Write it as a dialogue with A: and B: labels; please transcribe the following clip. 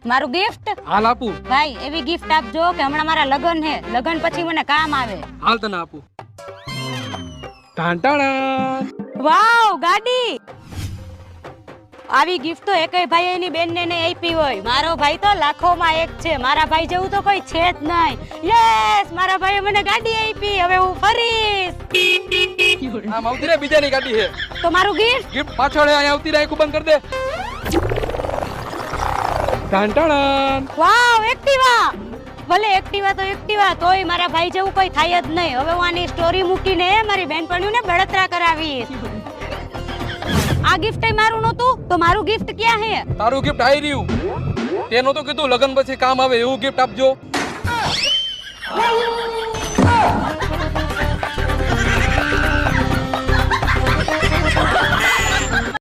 A: મારું ગિફ્ટ
B: હાલ આપું.
A: ભાઈ એવી ગિફ્ટ આપજો કે હમણાં મારા લગન હે, લગન પછી મને કામ આવે.
B: હાલ તને આપું. ટાંટાણા.
A: વાવ ગાડી. આવી ગિફ્ટ તો એકેય ભાઈ એની બેનને નહીં આપી હોય. મારો ભાઈ તો લાખોમાં એક છે. મારા ભાઈ જેવું તો કોઈ છે જ નહીં. યસ, મારા ભાઈએ મને ગાડી આપી. હવે હું ફરીશ.
B: આમ આવતી રે, બીજાની ગાડી છે.
A: તો મારું ગિફ્ટ
B: ગિફ્ટ પાછળ અહીંયા આવતી રહે, બંધ કરી દે. ટાંટાણા.
A: વાવ એક્ટિવા. ભલે એક્ટિવા તો એક્ટિવા, તોય મારા ભાઈ જેવું કોઈ થાય જ નહીં. હવે હું આની સ્ટોરી મૂકીને મારી બેનપણીઓને બળતરા કરાવીશ. આ ગિફ્ટ મારું નહોતું તો મારું ગિફ્ટ ક્યાં હે?
B: તારું ગિફ્ટ આવી રહ્યું. તેનું તો કીધું લગન પછી કામ આવે એવું ગિફ્ટ આપજો.